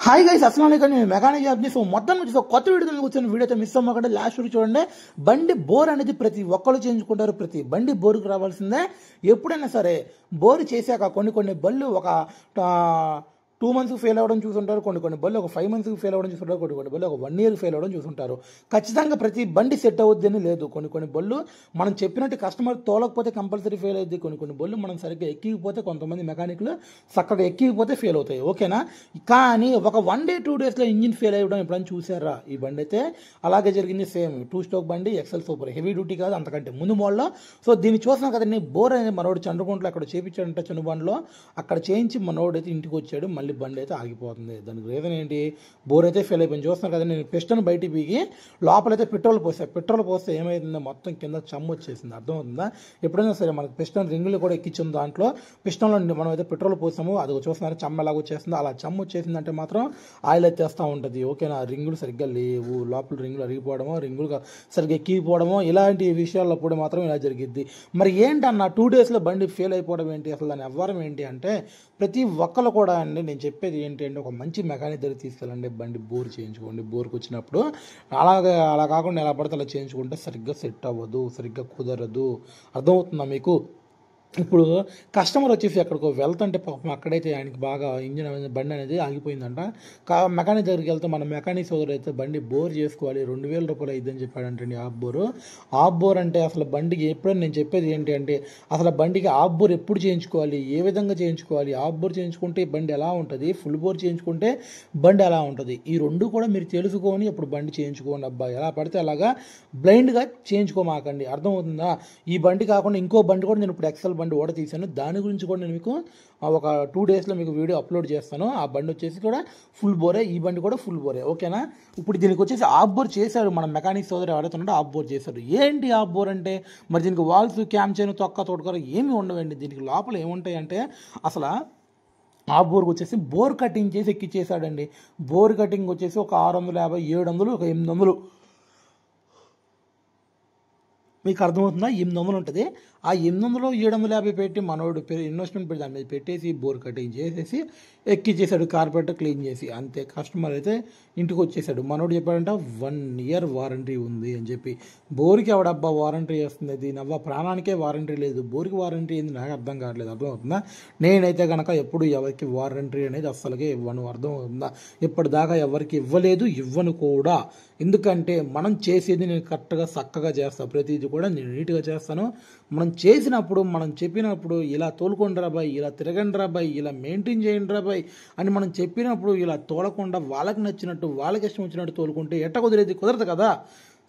Hi guys, అస్సలం వాలేకుం. నేను mechanic job చేసి మొత్తం వచ్చి కొత్త వీడియో కూర్చొని వీడియో అయితే మిస్ అవ్వకండి. లాస్ట్ వీడియో చూడండి. బండి బోర్ అనేది ప్రతి ఒక్కరు చేయించుకుంటారు. ప్రతి బండి బోరుకు రావాల్సిందే. ఎప్పుడైనా సరే బోరు చేశాక కొన్ని బళ్ళు ఒక 2 months ఫెయిల్ అవ్వడం చూసుంటారు. కొన్ని బళ్ళు ఒక 5 months ఫెయిల్ అవ్వడం చూసుంటారు. కొన్ని బళ్ళు ఒక 1 year ఫెయిల్ అవ్వడం చూసుంటారు. ఖచ్చితంగా ప్రతి బండి సెట్ అవుద్ది అని లేదు. కొన్ని బళ్ళు మనం చెప్పినట్టు కస్టమర్ తోలకపోతే కంపల్సరీ ఫెయిల్ అవుద్ది. కొన్ని బళ్ళు మనం సరిగ్గా ఎక్కిపోతే కొంతమంది మెకానిక్లు చక్కగా ఎక్కిపోతే ఫెయిల్ అవుతాయి. ఓకేనా? కానీ ఒక 1 day 2 daysలో ఇంజిన్ ఫెయిల్ అవ్వడం ఎప్పుడైనా చూసారా? ఈ బండి అయితే అలాగే జరిగింది. సేమ్ 2 stroke బండి, ఎక్సెల్ సూపర్ హెవీ డ్యూటీ కాదు, అంతకంటే ముందు మోడల్లో. సో దీన్ని చూసినా కదండి. బోర్ అనేది మనోడు చంద్రగుంటలో అక్కడ చేయించాడంట, చనుబండ్లో అక్కడ చేయించి మనోడు అయితే ఇంటికి వచ్చాడు. మళ్ళీ బండి అయితే ఆగిపోతుంది. దానికి రీజన్ ఏంటి? బోర్ అయితే ఫెయిల్ అయిపోయింది. చూస్తున్నారు కదా, నేను పిస్టన్ బయటికి పీకి లోపలైతే పెట్రోల్ పోస్తే ఏమైతుందో మొత్తం కింద చమ్ము వచ్చేసింది. అర్థమవుతుందా? ఎప్పుడైనా సరే మనకి పిస్టన్ రింగులు కూడా ఎక్కించాం. దాంట్లో పిస్టన్లో మనం అయితే పెట్రోల్ పోసాము, అది చూస్తున్నారు చమ్మ ఎలాగ వచ్చేస్తుందో. అలా చమ్ము వచ్చేసిందంటే మాత్రం ఆయిల్ అయితే వేస్తూ ఉంటుంది. ఓకేనా? రింగులు సరిగ్గా లేవు, లోపల రింగులు అరిగిపోవడమో, రింగులు సరిగ్గా ఎక్కిపోవడమో, ఇలాంటి విషయాలప్పుడు మాత్రం ఇలా జరిగిద్ది. మరి ఏంటన్న 2 daysలో బండి ఫెయిల్ అయిపోవడం ఏంటి? అసలు దాని వ్యవహారం ఏంటి అంటే, ప్రతి ఒక్కరు కూడా అండి, నేను చెప్పేది ఏంటి అంటే, ఒక మంచి మెకానిక్ దగ్గర తీసుకెళ్ళండి. బండి బోర్ చేయించుకోండి. బోర్కి వచ్చినప్పుడు అలా కాకుండా ఎలా పడితే అలా చేయించుకుంటే సరిగ్గా సెట్ అవ్వదు, సరిగ్గా కుదరదు. అర్థమవుతుందా మీకు? ఇప్పుడు కస్టమర్ వచ్చేసి ఎక్కడికో వెళ్తుంటే పాపం అక్కడైతే ఆయనకి బాగా ఇంజిన్ అనేది బండి అనేది ఆగిపోయిందంట. మెకానిక్ దగ్గరికి వెళ్తే మన మెకానిక్ సోదరు అయితే బండి బోర్ చేసుకోవాలి, 2000 రూపాయలు అయిద్దని చెప్పాడంటే ఆఫ్ బోర్ అంటే అసలు బండికి ఎప్పుడైనా నేను చెప్పేది ఏంటి అంటే, అసలు బండికి ఆఫ్ బోర్ ఎప్పుడు చేయించుకోవాలి, ఏ విధంగా చేయించుకోవాలి, ఆఫ్ బోర్ చేయించుకుంటే బండి ఎలా ఉంటుంది, ఫుల్ బోర్ చేయించుకుంటే బండి ఎలా ఉంటుంది, ఈ రెండు కూడా మీరు తెలుసుకొని ఇప్పుడు బండి చేయించుకోండి. అబ్బా, ఎలా పడితే అలాగా బ్లైండ్గా చేయించుకోమాకండి. అర్థమవుతుందా? ఈ బండి కాకుండా ఇంకో బండి కూడా నేను ఇప్పుడు ఎక్సెల్ బండి ఓడ తీశాను. దాని గురించి కూడా నేను మీకు ఒక 2 daysలో మీకు వీడియో అప్లోడ్ చేస్తాను. ఆ బండి వచ్చేసి కూడా ఫుల్ బోరే, ఈ బండి కూడా ఫుల్ బోరే. ఓకేనా? ఇప్పుడు దీనికి వచ్చేసి ఆఫ్ బోర్ చేశాడు మన మెకానిక్ సోదరు ఎవరైతున్నాడో, ఆఫ్ బోర్ చేశాడు. ఏంటి ఆఫ్ బోర్ అంటే? మరి దీనికి వాల్స్, క్యామ్ చైన్, తొక్క తోటకూర ఏమి ఉండవండి. దీనికి లోపల ఏముంటాయి అంటే, అసలు ఆఫ్ బోర్కి వచ్చేసి బోర్ కటింగ్ చేసి ఎక్కిచ్చేసాడండి. బోర్ కటింగ్ వచ్చేసి ఒక 650, 700, ఒక 800 మీకు అర్థమవుతుందా? 800 ఉంటుంది. ఆ 800, 750 పెట్టి మనోడు ఇన్వెస్ట్మెంట్ పెట్టి దాని మీద పెట్టేసి బోర్ కటింగ్ చేసేసి ఎక్కిచ్చేసాడు, కార్పెటర్ క్లీన్ చేసి. అంతే, కస్టమర్ అయితే ఇంటికి వచ్చేసాడు. మనోడు చెప్పాడంట 1 year వారంటీ ఉంది అని చెప్పి. బోర్కి ఎవడబ్బా వారంటీ వేస్తుంది? దీని అవ్వ ప్రాణానికే వారంటీ లేదు. బోర్కి వారంటీ ఏంది నాకు అర్థం కావట్లేదు. అర్థమవుతుందా? నేనైతే కనుక ఎప్పుడు ఎవరికి వారంటీ అనేది అస్సలుగా ఇవ్వను. అర్థమవుతుందా? ఇప్పటిదాకా ఎవరికి ఇవ్వను కూడా. ఎందుకంటే మనం చేసేది నేను కరెక్ట్గా చక్కగా చేస్తాను. ప్రతిదీ కూడా నేను నీట్గా చేస్తాను. మనం చేసినప్పుడు, మనం చెప్పినప్పుడు ఇలా తోలుకోండి రా బాయ్, ఇలా తిరగండి రా బాయ్, ఇలా మెయింటైన్ చేయండి రా బాయ్ అని మనం చెప్పినప్పుడు ఇలా తోలకుండా వాళ్ళకి నచ్చినట్టు, వాళ్ళకి ఇష్టం వచ్చినట్టు తోలుకుంటే ఎట్ట కుదరదు కదా.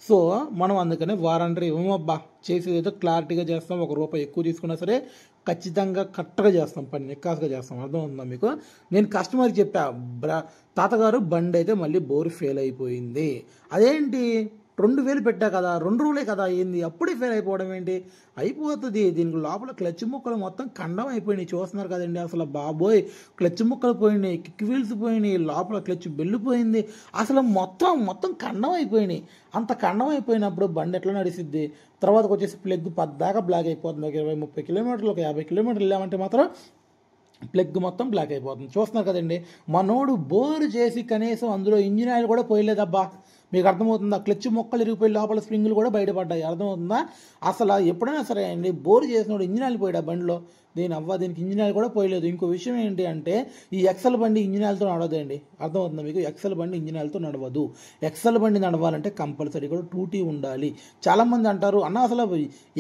సో మనం అందుకనే వారంటీ ఇవ్వమబ్బా. చేసేది ఏదో క్లారిటీగా చేస్తాం. 1 రూపాయి ఎక్కువ తీసుకున్నా సరే ఖచ్చితంగా కరెక్ట్గా చేస్తాం, పని నిక్కాసుగా చేస్తాం. అర్థమవుతుందా మీకు? నేను కస్టమర్కి చెప్పా, తాతగారు బండి అయితే మళ్ళీ బోర్ ఫెయిల్ అయిపోయింది. అదేంటి, 2000 పెట్టా కదా, 2 రోజులే కదా అయింది, అప్పుడే ఫెయిల్ అయిపోవడం ఏంటి? అయిపోతుంది. దీనికి లోపల క్లచ్ ముక్కలు మొత్తం ఖండం అయిపోయినాయి. చూస్తున్నారు కదండి. అసలు బాబోయ్, క్లచ్ ముక్కలు పోయినాయి, కిక్ వీల్స్ పోయినాయి, లోపల క్లచ్ బెల్లిపోయింది. అసలు మొత్తం ఖండం అయిపోయినాయి. అంత ఖండం అయిపోయినప్పుడు బండి ఎట్లా నడిసిద్ది? తర్వాతకు వచ్చేసి ప్లగ్ పద్దాకా బ్లాక్ అయిపోతుంది. ఒక 20-30 కిలోమీటర్లు, ఒక 50 కిలోమీటర్లు వెళ్ళామంటే మాత్రం ప్లగ్ మొత్తం బ్లాక్ అయిపోతుంది. చూస్తున్నారు కదండి. మనోడు బోరు చేసి కనీసం అందులో ఇంజిన్ ఆయిల్ కూడా పోయలేదబ్బా. మీకు అర్థమవుతుందా? క్లచ్ మొక్కలు ఇరిగిపోయి లోపల స్ప్రింగులు కూడా బయటపడ్డాయి. అర్థమవుతుందా? అసలు ఎప్పుడైనా సరే అండి, బోరు చేసినోడు ఇంజిన్ ఆయిల్ పోయాడు బండిలో. దీనికి ఇంజిన్ ఆయిల్ కూడా పోయలేదు. ఇంకో విషయం ఏంటి అంటే, ఈ ఎక్సెల్ బండి ఇంజిన్ ఆయిల్తో నడవదండి. అర్థమవుతుందా మీకు? ఎక్సెల్ బండి ఇంజిన్ ఆయిల్తో నడవదు. ఎక్సెల్ బండి నడవాలంటే కంపల్సరీ కూడా 2T ఉండాలి. చాలామంది అంటారు, అన్న అసలు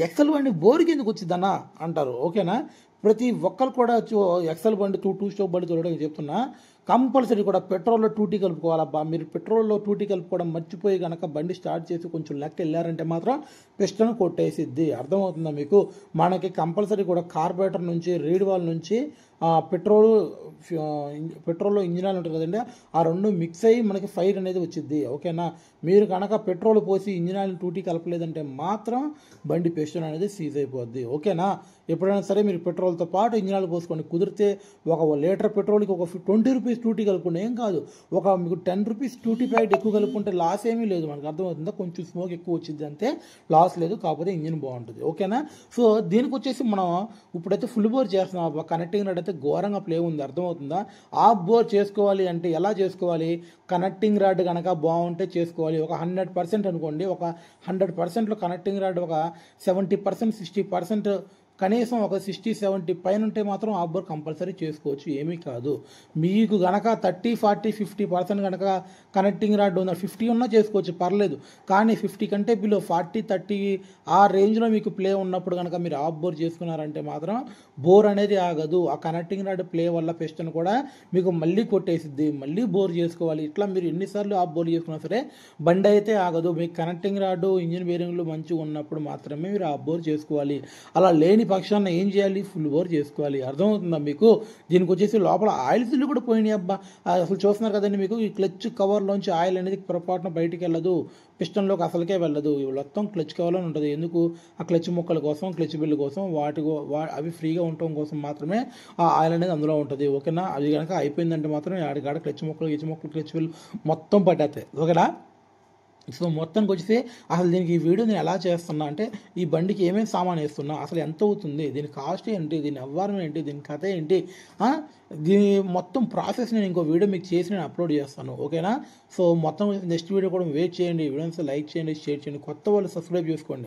ఎక్సెల్ బండి బోరుకి ఎందుకు వచ్చిందన్న అంటారు. ఓకేనా? ప్రతి ఒక్కరు కూడా ఎక్సెల్ బండి 2 stroke బండి చూడడానికి చెప్తున్నా, కంపల్సరీ కూడా పెట్రోల్లో 2T కలుపుకోవాలబ్బా. మీరు పెట్రోల్లో 2T కలుపుకోవడం మర్చిపోయి కనుక బండి స్టార్ట్ చేసి కొంచెం లెక్క వెళ్ళారంటే మాత్రం పిస్టన్ కొట్టేసిద్ది. అర్థమవుతుందా మీకు? మనకి కంపల్సరీ కూడా కార్బోరేటర్ నుంచి, రీడ్ వాల్ నుంచి పెట్రోల్లో ఇంజిన్ ఆయిల్ ఉంటుంది కదండి, ఆ 2 మిక్స్ అయ్యి మనకి ఫైర్ అనేది వచ్చింది. ఓకేనా? మీరు కనుక పెట్రోల్ పోసి ఇంజిన్ ఆయిల్ 2T కలపలేదంటే మాత్రం బండి పిస్టన్ అనేది సీజ్ అయిపోద్ది. ఓకేనా? ఎప్పుడైనా సరే మీరు పెట్రోల్తో పాటు ఇంజిన్ ఆయిల్ పోసుకోండి. కుదిరితే 1 లీటర్ పెట్రోల్కి ఒక 20 రూపీస్ 2T కలుపుకుంటే ఏం కాదు. మీకు 10 రూపీస్ 2T ప్యాకెట్ ఎక్కువ కలుపుకుంటే లాస్ ఏమీ లేదు. మనకు అర్థమవుతుందా? కొంచెం స్మోక్ ఎక్కువ వచ్చింది అంతే, లాస్ లేదు. కాకపోతే ఇంజిన్ బాగుంటుంది. ఓకేనా? సో దీనికి వచ్చేసి మనం ఇప్పుడైతే ఫుల్ బోర్ చేస్తున్నాం. కనెక్టింగ్ నట్ అయితే ఘోరంగా ప్లే ఉంది, అర్థమవుతుందా? ఆఫ్ బోర్ చేసుకోవాలి అంటే ఎలా చేసుకోవాలి? కనెక్టింగ్ రాడ్ కనుక బాగుంటే చేసుకోవాలి. ఒక 100% అనుకోండి, ఒక 100%లో కనెక్టింగ్ రాడ్ ఒక 70%, 60%, కనీసం ఒక 60-70 పైన ఉంటే మాత్రం ఆఫ్ బోర్ కంపల్సరీ చేసుకోవచ్చు, ఏమీ కాదు. మీకు గనక 30, 40, 50% కనుక కనెక్టింగ్ రాడ్ ఉన్న 50 ఉన్నా చేసుకోవచ్చు, పర్లేదు. కానీ 50 కంటే బిలో 40, 30 ఆ రేంజ్లో మీకు ప్లే ఉన్నప్పుడు కనుక మీరు ఆఫ్ బోర్ చేసుకున్నారంటే మాత్రం బోర్ అనేది ఆగదు. ఆ కనెక్టింగ్ రాడ్ ప్లే వల్ల పిస్టన్ కూడా మీకు మళ్ళీ కొట్టేసిద్ది, మళ్ళీ బోర్ చేసుకోవాలి. ఇట్లా మీరు ఎన్నిసార్లు ఆఫ్ బోర్ చేసుకున్నా సరే బండి అయితే ఆగదు. మీకు కనెక్టింగ్ రాడ్, ఇంజిన్ బేరింగ్లు మంచిగా ఉన్నప్పుడు మాత్రమే మీరు ఆఫ్ బోర్ చేసుకోవాలి. అలా లేని పక్షాన ఏం చేయాలి? ఫుల్ బోర్ చేసుకోవాలి. అర్థమవుతుందా మీకు? దీనికి వచ్చేసి లోపల ఆయిల్ సిల్లు కూడా పోయినాయి అబ్బా. అసలు చూస్తున్నారు కదండి, మీకు ఈ క్లచ్ కవర్లోంచి ఆయిల్ అనేది పొరపాటున బయటికి వెళ్ళదు, పిస్టన్లోకి అసలుకే వెళ్ళదు. మొత్తం క్లచ్ కవర్లో ఉంటుంది. ఎందుకు? ఆ క్లచ్ ముక్కల కోసం, క్లచ్ బిల్లు కోసం, అవి ఫ్రీగా ఉండటం కోసం మాత్రమే ఆ ఆయిల్ అనేది అందులో ఉంటుంది. ఓకేనా? అది కనుక అయిపోయిందంటే మాత్రం ఆడికాడ క్లచ్ ముక్కలు, క్లచ్ బిల్లు మొత్తం పట్టేస్తాయి. ఓకేనా? సో మొత్తానికి వచ్చేసి అసలు దీనికి ఈ వీడియో నేను ఎలా చేస్తున్నా అంటే, ఈ బండికి ఏమేమి సామాన్ వేస్తున్నా, అసలు ఎంత అవుతుంది, దీని కాస్ట్ ఏంటి, దీని వ్యవహారం ఏంటి, దీని కథ ఏంటి, దీని మొత్తం ప్రాసెస్ నేను ఇంకో వీడియో మీకు చేసి నేను అప్లోడ్ చేస్తాను. ఓకేనా? సో మొత్తం నెక్స్ట్ వీడియో కూడా వెయిట్ చేయండి. వీడియోస్ లైక్ చేయండి, షేర్ చేయండి. కొత్త వాళ్ళు సబ్స్క్రైబ్ చేసుకోండి.